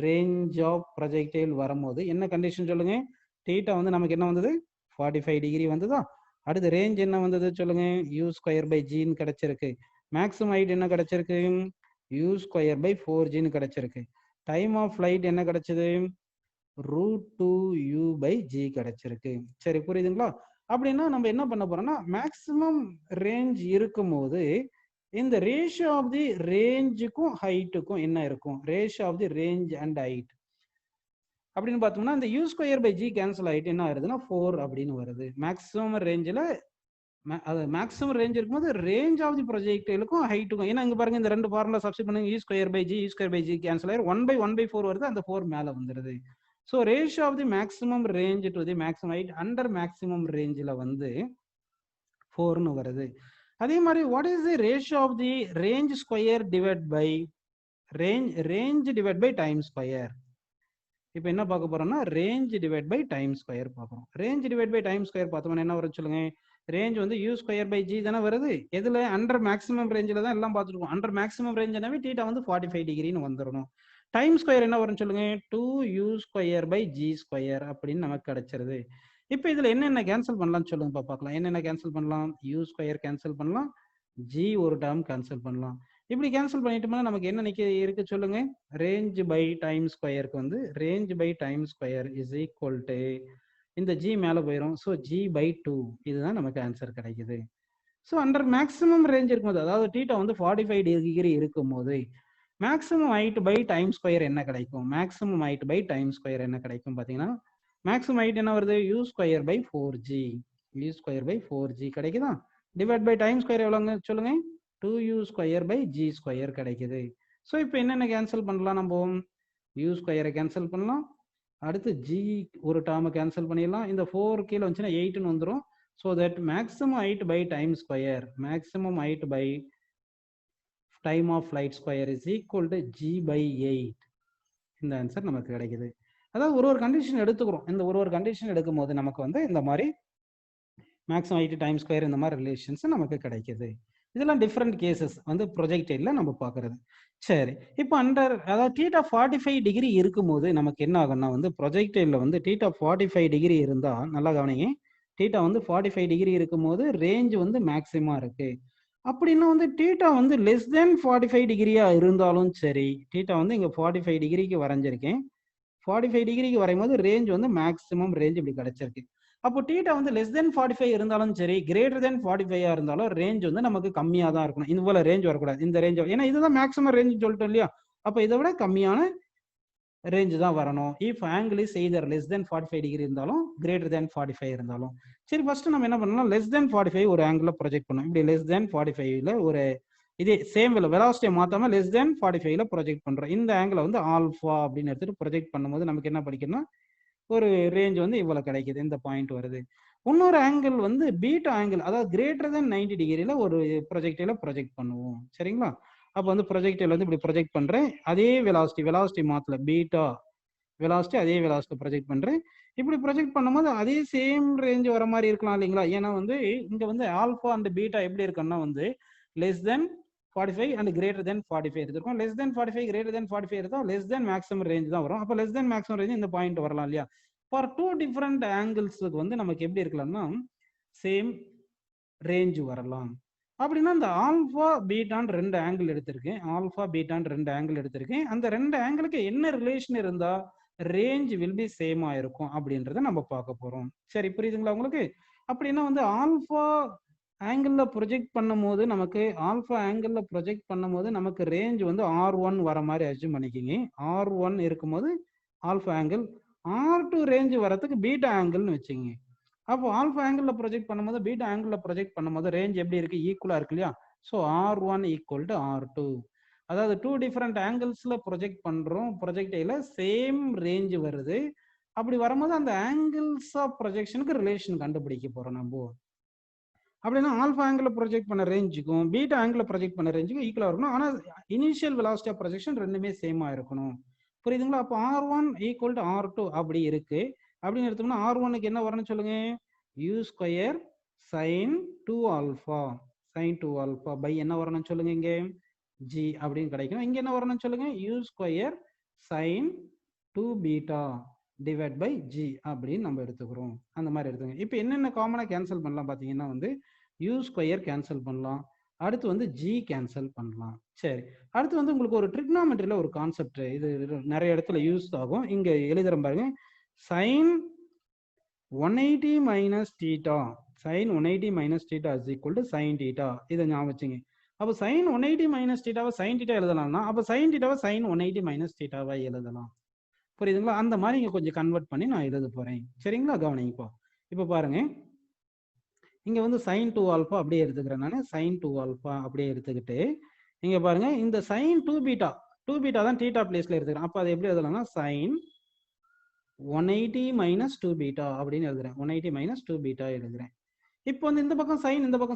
[SPEAKER 1] range of projectile வரும்போது என்ன கண்டிஷன் சொல்லுங்க, தீட்டா வந்து நமக்கு என்ன வந்தது, 45 டிகிரி வந்ததா. அடுத்து ரேஞ்ச் என்ன வந்தது சொல்லுங்க, u ஸ்கொயர் பை ஜின்னு கிடைச்சிருக்கு. மேக்ஸிமம் ஹைட் என்ன கிடைச்சிருக்கு, u ஸ்கொயர் பை 4gன்னு கிடைச்சிருக்கு. டைம் ஆஃப் ஃபிளைட் என்ன கிடைச்சது, √2u by g கிடைச்சிருக்கு. சரி, புரியுதுங்களா. அப்படின்னா நம்ம என்ன பண்ண போறோம்னா மேக்ஸிமம் ரேஞ்ச் இருக்கும் போது இந்த ரேஷியோ ஆஃப் தி ரேஞ்சுக்கும் ஹைட்டுக்கும் என்ன இருக்கும், ratio of the range and height அப்படின்னு பார்த்தோம்னா இந்த u square by g cancel ஆகிட்டு என்ன ஆகுதுன்னா 4 அப்படின்னு வருது. மேக்ஸிமம் ரேஞ்சில் அது மேக்ஸிமம் ரேஞ்ச் இருக்கும்போது ரேஞ்ச் ஆஃப் தி ப்ரொஜெக்டைலுக்கும் ஹைட்டுக்கும், ஏன்னா இங்க பாருங்க இந்த ரெண்டு ஃபார்முலா சப்ஸ்டிட் பண்ணுங்க, u square by g, u square by g cancel ஆயிரும், 1/1/4 வருது, அந்த 4 மேல வந்துருது. So ratio of the maximum range to the maximum height under maximum ரேஞ்சில் வந்து 4ன்னு வருது. அதே மாதிரி what is the ratio of the range square divide by range divide by time square. இப்போ என்ன பார்க்க போறோம்னா range divide by time square பார்க்குறோம். Range divide by time square பார்த்தோம்னா என்ன வரும் சொல்லுங்க, ரேஞ்ச் வந்து u ஸ்கொயர் பை ஜி தானே வருது, எதுல அண்டர் மேக்ஸிமம் ரேஞ்சில் தான் எல்லாம் பார்த்துருக்கோம். அண்டர் மேக்ஸிமம் ரேஞ்ச் எனவே தீட்டா வந்து 45 டிகிரின்னு வந்துடணும். டைம் ஸ்கொயர் என்ன வரும் சொல்லுங்க, 2u square by G square அப்படின்னு நமக்கு கிடைச்சிருது. இப்போ இதுல என்னென்ன கேன்சல் பண்ணலாம்னு சொல்லுங்க பார்க்கலாம். என்னென்ன கேன்சல் பண்ணலாம், u ஸ்கொயர் கேன்சல் பண்ணலாம், g ஒரு டேர்ம் கேன்சல் பண்ணலாம். இப்படி கேன்சல் பண்ணிட்டோம்னா நமக்கு என்ன இருக்கு சொல்லுங்க, ரேஞ்ச் பை டைம் ஸ்கொயருக்கு வந்து range by time square is equal to இந்த g மேல போயிடும், ஸோ g பை 2, இதுதான் நமக்கு ஆன்சர் கிடைக்குது. ஸோ அண்டர் மேக்ஸிமம் ரேஞ்ச் இருக்கும்போது, அதாவது தீட்டா வந்து 45 டிகிரி இருக்கும் போது maximum height by time square என்ன கிடைக்கும்? Maximum height by time square என்ன கிடைக்கும் பார்த்தீங்கன்னா, மேக்ஸிமம் ஹைட் என்ன வருது? u square by 4g. u square by 4g கிடைக்குதா? டிவைட் பை டைம் ஸ்கொயர் எவ்வளோங்க சொல்லுங்க? 2u square by g square கிடைக்குது. ஸோ இப்போ என்னென்ன கேன்சல் பண்ணலாம்? நம்ம u ஸ்கொயரை கேன்சல் பண்ணலாம். அடுத்து g ஒரு டேர்மை கேன்சல் பண்ணிடலாம். இந்த 4 கீழே வந்துச்சுன்னா 8ன்னு வந்துடும். So that maximum height by time square, maximum height by time of flight square is equal to g by 8. இந்த ஆன்சர் நமக்கு கிடைக்குது. அதாவது ஒரு கண்டிஷன் எடுத்துக்கிறோம். இந்த ஒரு கண்டிஷன் எடுக்கும் போது நமக்கு வந்து இந்த மாதிரி மேக்ஸிமம் ஹைட் டைம் ஸ்கொயர் இந்த மாதிரி ரிலேஷன்ஸ் நமக்கு கிடைக்குது. இதெல்லாம் டிஃப்ரெண்ட் கேசஸ் வந்து ப்ரொஜெக்டைல நம்ம பார்க்கறது. சரி, இப்போ அதாவது θ 45 டிகிரி இருக்கும்போது நமக்கு என்ன ஆகும்னா வந்து ப்ரொஜெக்டைல வந்து θ 45 டிகிரி இருந்தா நல்லா கவனிங்க. θ வந்து 45 டிகிரி இருக்கும்போது ரேஞ்ச் வந்து மேக்ஸிமா இருக்கு. அப்படின்னா வந்து θ வந்து லெஸ் தென் 45 டிகிரியா இருந்தாலும் சரி, θ வந்து இங்க 45 டிகிரிக்கு வரைஞ்சிருக்கேன். 45 டிகிரிக்கு வரையும் போது ரேஞ்ச் வந்து மேக்ஸிமம் ரேஞ்ச் இப்படி கிடைச்சிருக்கு. அப்போ θ வந்து லெஸ் தென் 45 இருந்தாலும் சரி, கிரேட்டர் தென் 45 இருந்தாலும் ரேஞ்ச் வந்து நமக்கு கம்மியா தான் இருக்கணும். இந்த போல ரேஞ்ச் வரக்கூடாது. இந்த ரேஞ்ச், ஏன்னா இதுதான் மேக்ஸிமம் ரேஞ்ச் சொல்லிட்டோம் இல்லையா? அப்ப இதை விட கம்மியான ரேஞ்ச் தான் வரணும். If angle is either less than 45 degree இருந்தாலும் கிரேட்டர் தென் 45 இருந்தாலும் சரி. ஃபர்ஸ்ட் நம்ம என்ன பண்ணலாம்? லெஸ் தென் 45 ஒரு ஆங்கிள் ப்ரொஜெக்ட் பண்ணோம். இப்படி லெஸ் தென் 45ல ஒரு இதே சேம் வெலாசிட்டியை மாத்தாம லெஸ் தென் 45ல ப்ரொஜெக்ட் பண்றோம். இந்த ஆங்கிளை வந்து ஆல்பா அப்படின்னு எடுத்துட்டு ப்ரொஜெக்ட் பண்ணும்போது நமக்கு என்ன படிக்கணும்னா ஒரு ரேஞ்ச் வந்து இவ்வளவு கிடைக்குது. இந்த பாயிண்ட் வருது. இன்னொரு ஆங்கிள் வந்து பீட்டா ஆங்கிள், அதாவது கிரேட்டர் தென் 90 டிகிரியில ஒரு ப்ரொஜெக்டைல ப்ரொஜெக்ட் பண்ணுவோம். சரிங்களா? அப்போ வந்து ப்ரொஜெக்டைல வந்து இப்படி ப்ரொஜெக்ட் பண்றேன். அதே வெலாசிட்டி மாத்தல, பீட்டா வெலாசிட்டி அதே வெலாசிட்டி ப்ரொஜெக்ட் பண்றேன். இப்படி ப்ரொஜெக்ட் பண்ணும்போது அதே சேம் ரேஞ்ச் வர மாதிரி இருக்கலாம் இல்லைங்களா? ஏன்னா வந்து இங்க வந்து ஆல்பா அண்ட் பீட்டா எப்படி இருக்குன்னா வந்து less than 45 and greater than 45 இருக்கும். லெஸ் தென் 45 கிரேட்டர் தென் 45 இருந்தா லெஸ் தென் மேக்ஸிமம் ரேஞ்ச் தான் வரும். அப்போ லெஸ் தென் மேக்ஸிமம் ரேஞ்ச் இந்த பாயிண்ட் வரலாம் இல்லையா? ஃபார் டூ டிஃபரெண்ட் ஆங்கிள்ஸுக்கு வந்து நமக்கு எப்படி இருக்கலாம்னா சேம் ரேஞ்ச் வரலாம். அப்படின்னா இந்த ஆல்பா பீட்டான் ரெண்டு ஆங்கிள் எடுத்திருக்கேன். ஆல்பா பீட்டான் ரெண்டு ஆங்கிள் எடுத்திருக்கேன். அந்த ரெண்டு ஆங்கிளுக்கு என்ன ரிலேஷன் இருந்தா ரேஞ்ச் வில் பி சேமா இருக்கும் அப்படின்றத நம்ம பார்க்க போறோம். சரி, புரியுதுங்களா உங்களுக்கு? அப்படின்னா வந்து ஆல்பா ஆங்கிள் ப்ரொஜெக்ட் பண்ணும்போது நமக்கு ரேஞ்ச் வந்து R1 வர மாதிரி அஸ்யூம் பண்ணிக்கிங்க. R1 இருக்கும்போது ஆல்பா ஆங்கிள், R2 ரேஞ்ச் வரதுக்கு பீட்டா ஆங்கிள்னு வச்சுங்க. அப்போ ஆல்பா ஆங்கிள் ப்ரொஜெக்ட் பண்ணும்போது பீட்டா ஆங்கிள் ப்ரொஜெக்ட் பண்ணும்போது ரேஞ்ச் எப்படி இருக்கு? ஈக்குவலா இருக்கு இல்லையா? So R1 equal to R2. அதாவது டூ டிஃபரெண்ட் ஆங்கிள்ஸ்ல ப்ரொஜெக்ட் பண்றோம். ப்ரொஜெக்டைல சேம் ரேஞ்ச் வருது. அப்படி வரும்போது அந்த ஆங்கிள்ஸ் ஆஃப் ப்ரொஜெக்ஷனுக்கு ரிலேஷன் கண்டுபிடிக்க போறோம் நம்ம. அப்படின்னா ஆல்பா ஆங்கிள் ப்ரொஜெக்ட் பண்ண ரேஞ்சுக்கும் பீட்டா ஆங்கிள் ப்ரொஜெக்ட் பண்ண ரேஞ்சுக்கும் ஈக்குவலா இருக்கணும். ஆனா இனிஷியல் வெலாசிட்டி ஆஃப் ப்ரொஜெக்ஷன் ரெண்டுமே சேமா இருக்கணும். புரியுதுங்களா? அப்போ R1 ஈக்குவல் டு R2 அப்படி இருக்கு. அப்படின்னு எடுத்தோம்னா R1க்கு என்ன வரணும்னு சொல்லுங்க? u square sin 2 alpha, sin 2 alpha by என்ன வரணும்னு சொல்லுங்க? இங்க g அப்படின்னு கிடைக்கும். இங்க என்ன வரணும்னு சொல்லுங்க? u square sin 2 beta divide by g அப்படின்னு நம்ம எடுத்துக்கிறோம். அந்த மாதிரி எடுத்துங்க. இப்போ என்னென்ன காமனா கேன்சல் பண்ணலாம் பாத்தீங்கன்னா வந்து u ஸ்கொயர் கேன்சல் பண்ணலாம். அடுத்து வந்து g கேன்சல் பண்ணலாம். சரி, அடுத்து வந்து உங்களுக்கு ஒரு ட்ரிக்னாமெட்ரியில ஒரு கான்செப்ட், இது நிறைய இடத்துல யூஸ் ஆகும். இங்க எழுதுறேன் பாருங்க. sin 180 minus theta, sin 180 minus theta is equal to sin theta. இதை ஞாபகம் வச்சுங்க. அப்போ sin 180 minus theta sin theta எழுதலாம்னா அப்போ sin theta sin 180 minus theta எழுதலாம். புரியுதுங்களா? அந்த மாதிரி இங்க கொஞ்சம் கன்வெர்ட் பண்ணி நான் எழுத போறேன். சரிங்களா? கவனிங்க. இப்போ பாருங்க, இங்க வந்து sin 2 ஆல்பா அப்படியே எடுத்துக்கிறேன். நான் sin 2 ஆல்பா அப்படியே எடுத்துக்கிட்டு இங்க பாருங்க, இந்த sin 2 பீட்டா தான் தீட்டா பிளேஸ்ல எடுத்துக்கிறேன். அப்போ அது எப்படி எழுதலாம்னா sin 180 minus 2 பீட்டா அப்படின்னு எழுதுறேன். 180 minus 2 பீட்டா எழுதுறேன். இப்போ வந்து இந்த பக்கம்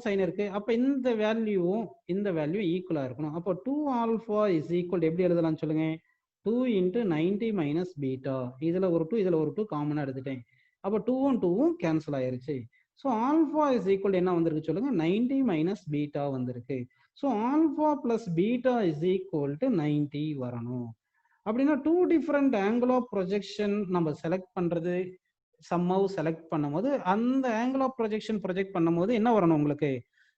[SPEAKER 1] சைன் இருக்கு. அப்ப இந்த வேல்யூ ஈக்குவலா இருக்கணும். அப்போ 2 ஆல்பா இஸ் ஈக்குவல் எப்படி எழுதலாம்னு சொல்லுங்க? 2 into 90 minus பீட்டா. இதுல ஒரு 2 காமனா எடுத்துட்டேன். அப்போ 2வும் 2வும் கேன்சல் ஆயிருச்சு. ஸோ ஆல்பா இஸ் ஈக்குவல் என்ன வந்திருக்கு சொல்லுங்க? 90 மைனஸ் பீட்டா வந்திருக்கு. So alpha plus beta is equal to 90 வரணும். அப்படின்னா two different angle of projection நம்ம செலக்ட் பண்றது, சம்மவ் செலக்ட் பண்ணும்போது அந்த ஆங்கிள் ஆஃப் ப்ரொஜெக்ஷன் ப்ரொஜெக்ட் பண்ணும்போது என்ன வரணும்? உங்களுக்கு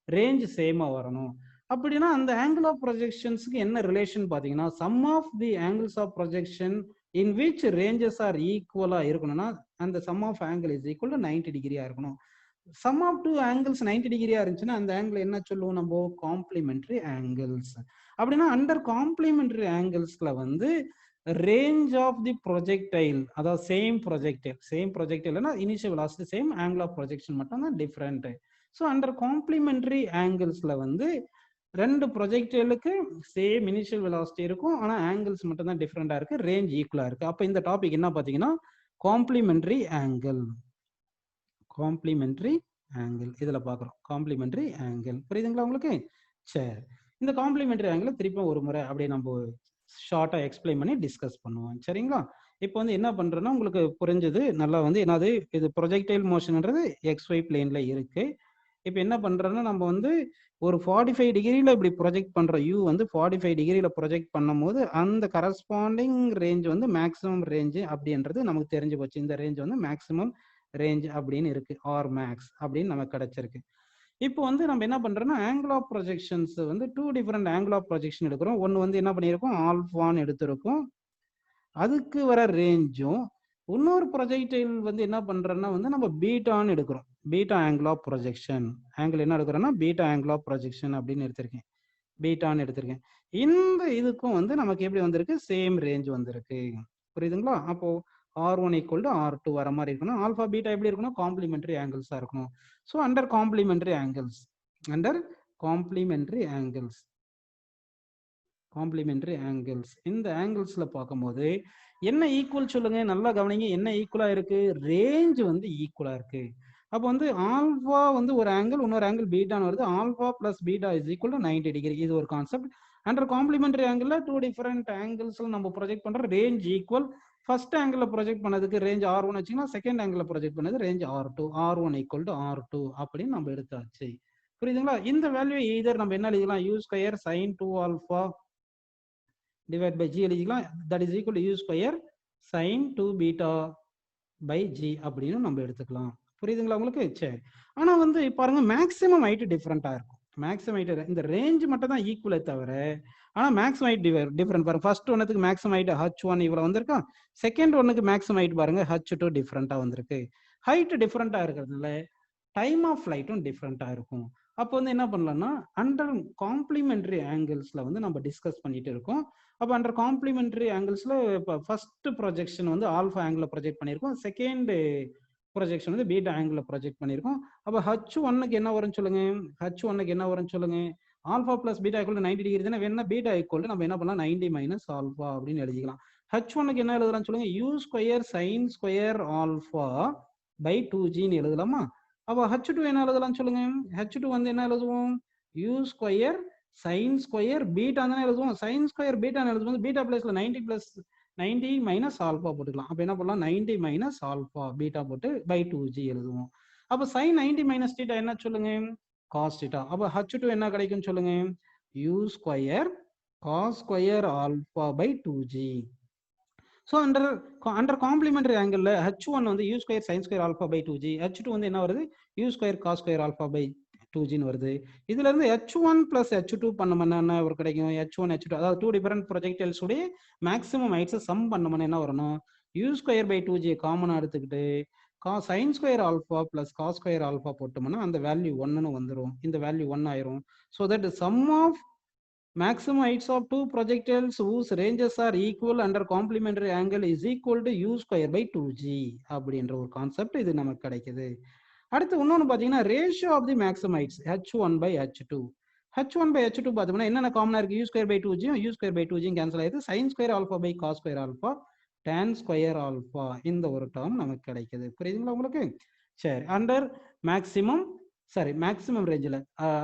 [SPEAKER 1] ரேஞ்ச் சேமா வரணும். அப்படின்னா அந்த ஆங்கிள் ஆஃப் ப்ரொஜெக்ஷன்ஸ்க்கு என்ன ரிலேஷன் பாத்தீங்கன்னா, sum of the angles of projection in which ranges are ஈக்குவலா இருக்கணும்னா அந்த sum of angle is equal to 90 டிகிரியா இருக்கணும். சம் ஆஃப் டூ ஆங்கிள்ஸ் 90 டிகிரியா இருந்துச்சுன்னா அந்த ஆங்கிள் என்ன சொல்லுவோம் நம்ம? Complementary angles. அப்படின்னா அண்டர் காம்ப்ளிமெண்டரி ஆங்கிள்ஸ்ல வந்து ரேஞ்ச் ஆஃப் தி ப்ரொஜெக்டைல், அதாவது சேம் ப்ரொஜெக்டைல்னா initial velocity same, angle of projection மட்டும் தான் டிஃப்ரெண்ட். ஸோ அண்டர் காம்ப்ளிமெண்டரி ஆங்கிள்ஸ்ல வந்து ரெண்டு ப்ரொஜெக்டைலுக்கு சேம் இனிஷியல் வெலாசிட்டி இருக்கும், ஆனா ஆங்கிள்ஸ் மட்டும் தான் டிஃப்ரெண்டா இருக்கு, ரேஞ்ச் ஈக்குவலா இருக்கு. அப்ப இந்த டாபிக் என்ன பாத்தீங்கன்னா காம்ப்ளிமெண்டரி ஆங்கிள். காம்ப்ளிமெண்டரி ஆங்கிள் இதுல பாக்குறோம். காம்ப்ளிமெண்டரி ஆங்கிள் புரியுதுங்களா உங்களுக்கு? சரி, இந்த காம்ப்ளிமெண்டரி ஆங்கிள் திருப்பி ஒரு முறை அப்படியே நம்ம ஷார்ட்டா எக்ஸ்பிளைன் பண்ணி டிஸ்கஸ் பண்ணுவோம். சரிங்களா? இப்போ வந்து என்ன பண்றேன்னா உங்களுக்கு புரிஞ்சது நல்லா வந்து என்னது, இது ப்ரொஜெக்டைல் மோஷன்ன்றது XY பிளேன்ல இருக்கு. இப்போ என்ன பண்றோம்னா நம்ம வந்து ஒரு 45 டிகிரில இப்படி ப்ரொஜெக்ட் பண்ற யூ வந்து 45 டிகிரில ப்ரொஜெக்ட் பண்ணும்போது அந்த கரஸ்பாண்டிங் ரேஞ்ச் வந்து மேக்ஸிமம் ரேஞ்ச் அப்படின்றது நமக்கு தெரிஞ்சு போச்சு. இந்த ரேஞ்ச் வந்து மேக்ஸிமம் ரேஞ்ச் அப்படின்னு இருக்கு, ஆர் மேக்ஸ் அப்படின்னு நமக்கு கிடைச்சிருக்கு. இப்போ வந்து நம்ம என்ன பண்றோம்னா ஆங்கிள் ஆஃப் ப்ரொஜெக்ஷன்ஸ் வந்து two different angle of projection எடுக்கிறோம். ஒன்னு வந்து என்ன பண்ணியிருக்கோம், ஆல்பான்னு எடுத்திருக்கோம், அதுக்கு வர ரேஞ்சும். இன்னொரு ப்ரொஜெக்டைல் வந்து என்ன பண்றோம்னா வந்து நம்ம பீட்டான்னு எடுக்கிறோம், பீட்டா ஆங்கிள் ஆஃப் ப்ரொஜெக்ஷன். ஆங்கிள் என்ன எடுக்கிறோம்னா பீட்டா ஆங்கிள் ஆஃப் ப்ரொஜெக்ஷன் அப்படின்னு எடுத்திருக்கேன், பீட்டான்னு எடுத்திருக்கேன். இந்த இதுக்கும் வந்து நமக்கு எப்படி வந்திருக்கு, சேம் ரேஞ்ச் வந்திருக்கு. புரியுதுங்களா? அப்போ R1 ஈக்குவல் டு R2 வர மாதிரி இருக்கணும். ஆல்பா பீட்டா எப்படி இருக்கணும், காம்ப்ளிமெண்டரி ஆங்கிள்ஸா இருக்கணும். So under complementary angles, under complementary angles, complementary angles இந்த ஆங்கிள்ஸ்ல பார்க்கும்போது என்ன ஈக்குவல் சொல்லுங்க, நல்லா கவனிங்க. என்ன ஈக்குவலா இருக்கு, ரேஞ்ச் வந்து ஈக்குவலா இருக்கு. அப்போ வந்து ஆல்பா வந்து ஒரு ஆங்கிள், இன்னொரு ஆங்கிள் பீட்டான்னு வருது. Alpha plus beta is equal to 90 டிகிரி. இது ஒரு concept. Under complementary angle two டிஃபரெண்ட் ஆங்கிள்ஸ்ல நம்ம ப்ரொஜெக்ட் பண்ற range equal. First angle project பண்ணதுக்கு ரேஞ்ச் R1 வச்சுன்னா, செகண்ட் ஆங்கிள் ப்ரொஜெக்ட் பண்ணது range R2. R1 equal to R2 அப்படின்னு நம்ம எடுத்தாச்சு. புரியுதுங்களா? இந்த வேல்யூ either நம்ம என்ன எழுதிக்கலாம், u square sin 2 alpha divide by g எழுதிக்கலாம். That is equal to u square sin 2 beta by g அப்படின்னு நம்ம எடுத்துக்கலாம். புரியுதுங்களா உங்களுக்கு? சரி, ஆனா வந்து பாருங்க மேக்ஸிமம் ஹைட் டிஃபரெண்டா இருக்கும். மேக்ஸிமம் ஹைட் இந்த ரேஞ்ச் மட்டும் தான் ஈக்குவலே தவிர, ஆனா மேக்ஸிமம் ஹைட் டிஃபரெண்ட் பாருங்க. ஃபர்ஸ்ட் ஒன்னுக்கு மேக்ஸிமம் ஹைட் h1 இவ்வளவு வந்திருக்கா, செகண்ட் ஒன்னுக்கு மேக்ஸிமம் ஹைட் பாருங்க h2 டிஃபரெண்டா வந்திருக்கு. ஹைட் டிஃபரெண்டா இருக்கிறதுனால டைம் ஆஃப் ஃபிளைட்டும் டிஃபரெண்டா இருக்கும். அப்போ வந்து என்ன பண்ணலாம்னா அண்டர் காம்ப்ளிமெண்டரி ஆங்கிள்ஸ்ல வந்து நம்ம டிஸ்கஸ் பண்ணிட்டு இருக்கோம். அப்போ அண்டர் காம்ப்ளிமெண்டரி ஆங்கிள்ஸ்ல இப்போ ஃபர்ஸ்ட் ப்ரொஜெக்ஷன் வந்து ஆல்ஃபா ஆங்கிள் ப்ரொஜெக்ட் பண்ணியிருக்கோம், செகண்ட் ப்ரொஜெக்ஷன் வந்து பீட்டா ஆங்கிள் ப்ரொஜெக்ட் பண்ணியிருக்கோம். அப்போ h1க்கு என்ன வரும்னு சொல்லுங்க, h1க்கு என்ன வரும்னு சொல்லுங்க, alpha plus beta equal to 90 degree தானே வேணும்னா பீட்டா ஈக்குவல் டு நம்ம என்ன பண்ணலாம் 90 மைனஸ் ஆல்ஃபா அப்படின்னு எழுதிக்கலாம். h1க்கு என்ன எழுதலாம் சொல்லுங்க, u square sine square alpha by 2gன்னு எழுதலாமா? அப்போ h2 என்ன எழுதலாம் சொல்லுங்க, h2 வந்து என்ன எழுதுவோம், u square sine square beta தானே எழுதுவோம், சைன் ஸ்கொயர் பீட்டா எழுதுவோம், பீட்டா பிளஸ்ல 90 பிளஸ் 90 மைனஸ் ஆல்பா போட்டுக்கலாம். அப்போ என்ன பண்ணலாம் 90 மைனஸ் ஆல்பா பீட்டா போட்டு பை 2g எழுதுவோம். அப்போ சைன் 90 மைனஸ் தீட்டா என்ன சொல்லுங்க, காஸ் தீட்டா. அப்போ h2 என்ன கிடைக்கும் சொல்லுங்க, u square cos square alpha by 2g. So under complementary angle h1 வந்து u square sine square alpha by 2g, h2 வந்து என்ன வருது u square cos square alpha by 2gன்னு வருது. இதுல இருந்து h1 பிளஸ் h2 பண்ணோம்னா என்ன ஒரு கிடைக்கும், h1 h2 அதாவது டூ டிஃபரெண்ட் ப்ரொஜெக்டைல்ஸ் உடைய மேக்ஸிமம் ஹைட்ஸ் சம் பண்ணோம்னா என்ன வரணும், u ஸ்கொயர் பை 2g காமனா எடுத்துக்கிட்டு sine square alpha plus cos square alpha போட்டோம்னா அந்த வேல்யூ 1ன்னு வந்துடும், இந்த வேல்யூ 1 ஆயிரும். So that sum of maximum heights of two projectiles whose ranges are equal under complementary angle is equal to u square by 2g அப்படின்ற ஒரு concept இது நமக்கு கிடைக்குது. அடுத்து இன்னொன்னு பாத்தீங்கன்னா ratio of the maximum heights h1 by h2. h1 by h2 பார்த்தோம்னா என்னென்ன காமனா இருக்கு, u square by 2g u square by 2g cancel ஆயிடுது, sin square alpha by cos square alpha tan square alpha இந்த ஒரு டேர்ம் நமக்கு கிடைக்குது. புரியுதுங்களா உங்களுக்கு? சரி, அண்டர் மேக்ஸிமம் மேக்ஸிமம் ரேஞ்சில்,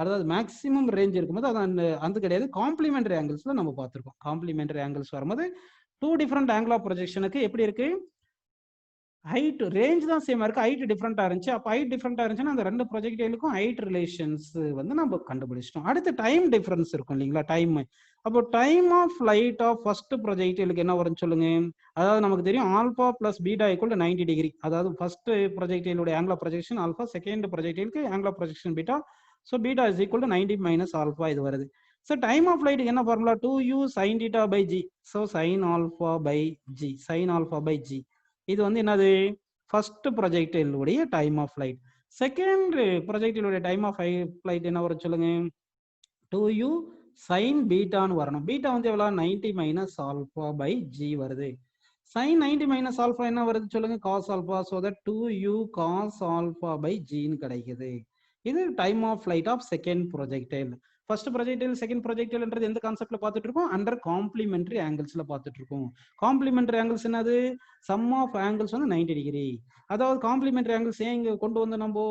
[SPEAKER 1] அதாவது மேக்ஸிமம் ரேஞ்ச் இருக்கும்போது அது அந்த கிடையாது, காம்ப்ளிமெண்டரி ஆங்கிள்ஸ்ல நம்ம பார்த்துருக்கோம். காம்ப்ளிமெண்டரி ஆங்கிள்ஸ் வரும்போது டூ டிஃபரெண்ட் ஆங்கிள் ஆஃப் ப்ரொஜெக்ஷனுக்கு எப்படி இருக்கு, ஹைட் ரேஞ்ச் தான் சேமா இருக்கு, ஹைட் டிஃபரெண்டா இருந்துச்சு. அப்போ ஹைட் டிஃபரெண்டா இருந்துச்சுன்னா அந்த ரெண்டு ப்ரொஜெக்டைலுக்கும் ஹைட் ரிலேஷன்ஸ் வந்து நம்ம கண்டுபிடிச்சிட்டோம். அடுத்து டைம் டிஃபரன்ஸ் இருக்கும் இல்லைங்களா, டைம். அப்போ time of flight of first ப்ரொஜெக்டைலுக்கு என்ன வரும்னு சொல்லுங்க, அதாவது நமக்கு தெரியும் alpha plus beta equal to 90 degree, அதாவது ஃபர்ஸ்ட் ப்ரொஜெக்டைலுடைய angle of projection alpha, second ப்ரொஜெக்டைலுக்கு angle of projection beta. So beta is equal to 90 minus alpha இது வருது. ஸோ டைம் ஆஃப் ஃபிளைட்டுக்கு என்ன formula, 2u sin theta by g. So sin alpha by g, sin alpha by g இது வந்து என்னது first projectile உடைய time of flight. Second ப்ரொஜெக்டிலுடைய time of flight என்ன வரும் சொல்லுங்க, 2u sin பீட்டான்னு வரணும். பீட்டா வந்து எவ்வளோ, 90 மைனஸ் ஆல்ஃபா பை ஜி வருது. sin 90 மைனஸ் ஆல்ஃபா என்ன வருது சொல்லுங்க, cos alpha. So that 2u cos alpha by ஜின்னு கிடைக்குது. இது time of flight of second projectile. First projectile second ப்ரொஜெக்டைல்ன்றது எந்த கான்செப்ட்ல பார்த்துட்டு இருக்கோம், அண்டர் காம்ப்ளிமெண்டரி ஆங்கிள்ஸ்ல பார்த்துட்டு இருக்கோம். காம்ப்ளிமெண்டரி ஆங்கிள்ஸ் என்னது, சம் ஆஃப் ஆங்கிள்ஸ் வந்து 90 டிகிரி. அதாவது காம்ப்ளிமெண்டரி ஆங்கிள்ஸ் ஏன் இங்க கொண்டு வந்து நம்ம,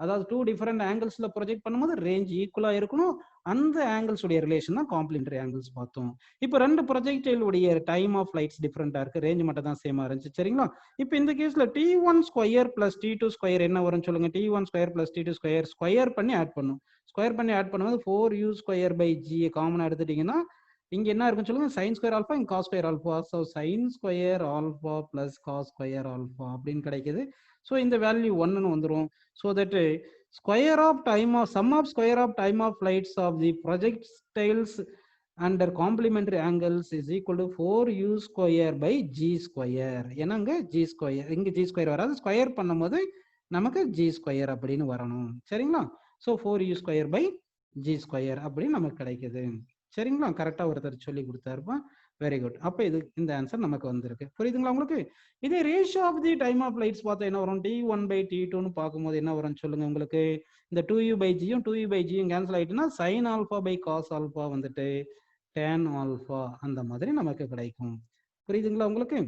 [SPEAKER 1] அதாவது டூ டிஃபரெண்ட் ஆங்கிள்ஸ்ல ப்ரொஜெக்ட் பண்ணும்போது ரேஞ்ச் ஈக்குவலா இருக்கணும். அந்த ஆங்கிள்ஸ் உடைய ரிலேஷன் தான் காம்ப்ளிமெண்டரி ஆங்கிள்ஸ் பார்த்தோம். இப்போ ரெண்டு ப்ரொஜெக்டைல் உடைய டைம் ஆஃப் ஃபிளைட்ஸ் டிஃபரெண்டா இருக்கு, ரேஞ்ச் மட்டும் தான் சேமா இருந்துச்சு. சரிங்களா? இப்போ இந்த கேஸ்ல t1 square plus t2 square என்ன வரும் சொல்லுங்க, t1 square plus t2 square square பண்ணி ஆட் பண்ணும். ஸ்கொயர் பண்ணி ஆட் பண்ணும்போது 4u ஸ்கொயர் பை ஜி காமனா எடுத்துட்டீங்கன்னா இங்க என்ன இருக்குன்னு சொல்லுங்க, சைன் ஸ்கொயர் ஆல்ஃபா இங்க cos square alpha. So sine square alpha plus cos square alpha அப்படின்னு கிடைக்குது. ஸோ இந்த வேல்யூ 1ன்னு வந்துடும். So that square of time of sum of square of time of flights of the projectiles under complementary angles is equal to 4u square by g square. என்னங்க g square, இங்க g square வராது, square பண்ணும்போது நமக்கு g square அப்படின்னு வரணும். சரிங்களா? So 4u square by g square அப்படின்னு நமக்கு கிடைக்குது. சரிங்களா? கரெக்டா ஒருத்தர் சொல்லி கொடுத்தாருப்பா, வெரி குட். அப்ப இது இந்த ஆன்சர் நமக்கு வந்திருக்கு. புரியுதுங்களா உங்களுக்கு? இதே ratio of the time of flights பார்த்தா என்ன வரும், t1 by t2ன்னு பார்க்கும்போது என்ன வரும் சொல்லுங்க உங்களுக்கு, இந்த 2u by gயும் 2u by gயும் கேன்சல் ஆயிட்டுன்னா sin alpha by cos alpha வந்துட்டு tan ஆல்ஃபா அந்த மாதிரி நமக்கு கிடைக்கும். புரியுதுங்களா உங்களுக்கு?